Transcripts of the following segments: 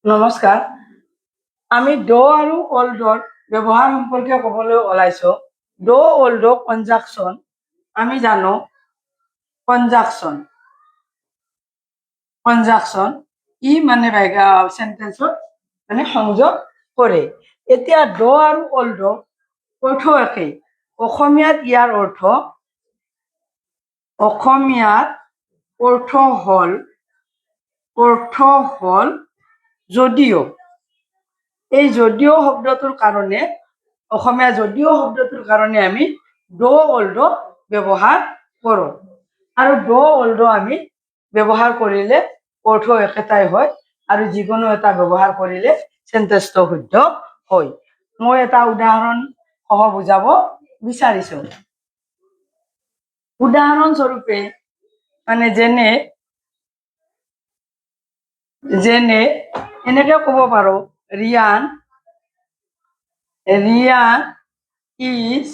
নমস্কাৰ। আমি ড আৰু অল্ডৰ ব্যৱহাৰ সম্পৰ্কে ক'বলৈ ওলাইছো। ড অল্ড কনজাংচন আমি জানো কনজাংচন কনজাংচন ই মানে সেন্টেন্সত মানে সংযোগ কৰে। এতিয়া ড আৰু অল্ড অৰ্থ একেই। অসমীয়াত ইয়াৰ অৰ্থ হল যদিও। এই যদিও শব্দটোৰ কাৰণে অসমীয়া যদিও শব্দটোৰ কাৰণে আমি ড অল্ড ব্যৱহাৰ কৰোঁ। আৰু ড অল্ড আমি ব্যৱহাৰ কৰিলে অৰ্থ একেটাই হয় আৰু যিকোনো এটা ব্যৱহাৰ কৰিলে সেন্টেন্সটো শুদ্ধ হয়। মই এটা উদাহৰণ সহ বুজাব বিচাৰিছো। উদাহৰণস্বৰূপে মানে যেনে এনেকে ক'ব পাৰো, Riyan is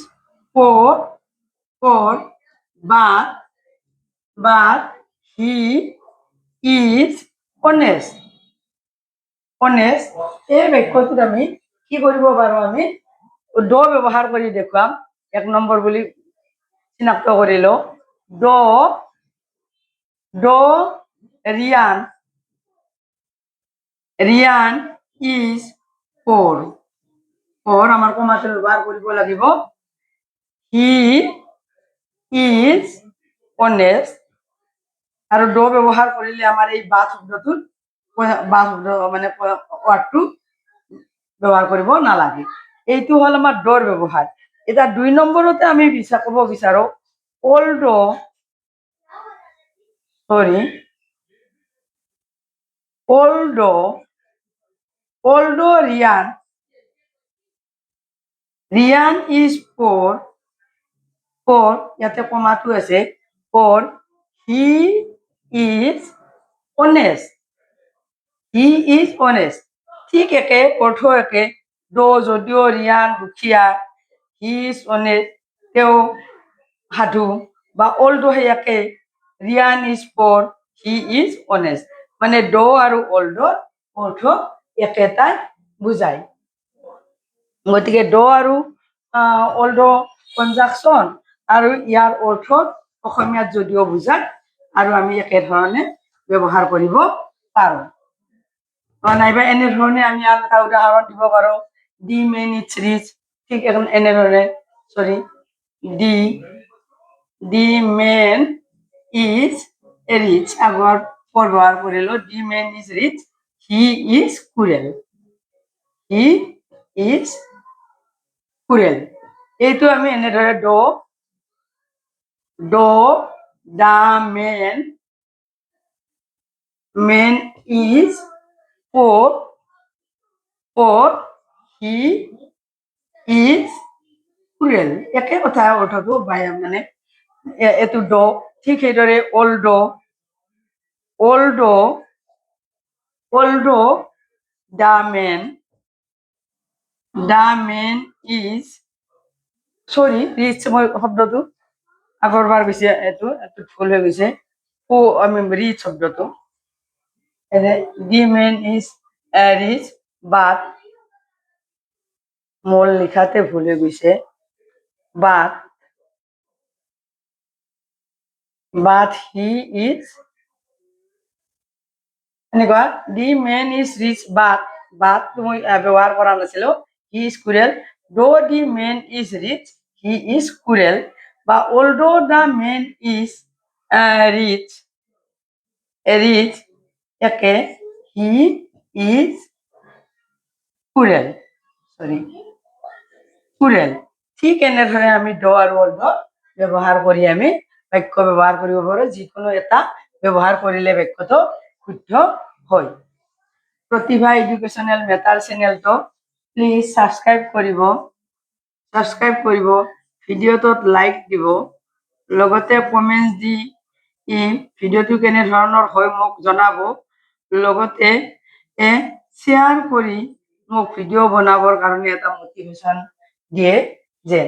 poor but he is honest. এই বাক্যটোত আমি কি কৰিব পাৰো, আমি ড ব্যৱহাৰ কৰি দেখুৱাম। 1 নম্বৰ বুলি চিনাক্ত কৰিলো। ড ৰিয়ান is poor আমাৰ কমাটো ব্যৱহাৰ কৰিব লাগিব। he is honest আৰু ড ব্যৱহাৰ কৰিলে আমাৰ এই বা শব্দটোত মানে ওয়াৰ্ডটো ব্যবহাৰ কৰিব নালাগে। এইটো হল আমাৰ ডৰ ব্যৱহাৰ। এটা 2 নম্বৰতে আমি ক'ব বিচাৰো অল্ড ৰিয়ান is poor ইয়াতে কমাটো আছে। he is honest ঠিক একে অৰ্থ একে। যদিও ৰিয়ান দুখীয়া, he is honest তেওঁ সাধু, বা অল্ড সেই একে, Riyan is poor he is honest। মানে ড আৰু অল্ডৰ অৰ্থ একেটাই বুজায়। গতিকে ড আৰু অল্ড কনজাংচন আৰু ইয়াৰ অৰ্থ অসমীয়াত যদিও বুজায় আৰু আমি একেধৰণে ব্যৱহাৰ কৰিব পাৰো। নাইবা এনেধৰণে আমি আৰু এটা উদাহৰণ দিব পাৰো, দি মেন ইজ ৰিচ। ঠিক এনেধৰণে দি মেন ইজ ৰিচ আগৰ ব্যৱহাৰ কৰিলো। The man is rich he is cruel. এইটো আমি এনেদৰে the man is poor he is cruel। একে কথা অৰ্থটো মানে এইটো ড। ঠিক সেইদৰে old the man is rich. মই শব্দটো আগৰবাৰ গৈছে, এইটো ভুল হৈ গৈছে। আমি ৰিচ শব্দটো the man is rich but, মোৰ লিখাতে ভুল হৈ গৈছে। বাট হি ইজ এনেকুৱা। The man is rich but মই ব্যৱহাৰ কৰা নাছিলো। He is cruel. The man is rich he is cruel. বা old the man is rich একে, হি ইজ কুৰেল। ঠিক এনেদৰে আমি ড আৰু অল্ড ব্যৱহাৰ কৰি আমি বাক্য ব্যৱহাৰ কৰিব পাৰো। যিকোনো এটা ব্যৱহাৰ কৰিলে বাক্যটো শুদ্ধ হয়। প্ৰতিভা এডুকেশ্যনেল মেটাৰ চেনেলটো প্লিজ সাবস্ক্ৰাইব কৰিব, ভিডিঅ'টোত লাইক দিব, লগতে কমেন্টস দি ভিডিঅ'টো কেনেধৰণৰ হয় মোক জনাব। লগতে শ্বেয়াৰ কৰি মোক ভিডিঅ' বনাবৰ কাৰণে এটা মটিভেশ্যন দিয়ে যেন।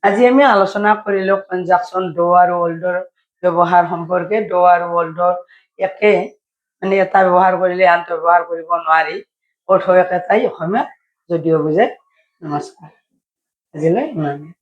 আজি আমি আলোচনা কৰিলো কনজাংচন ড আৰু অল্ডৰ ব্যৱহাৰ সম্পৰ্কে। ড আৰু অল্ডৰ একে মানে এটা ব্যৱহাৰ কৰিলে আনটো ব্যৱহাৰ কৰিব নোৱাৰি অৰ্থ একেটাই অসমীয়াত যদিও বুজে নমস্কাৰ আজিলৈ ইমানেই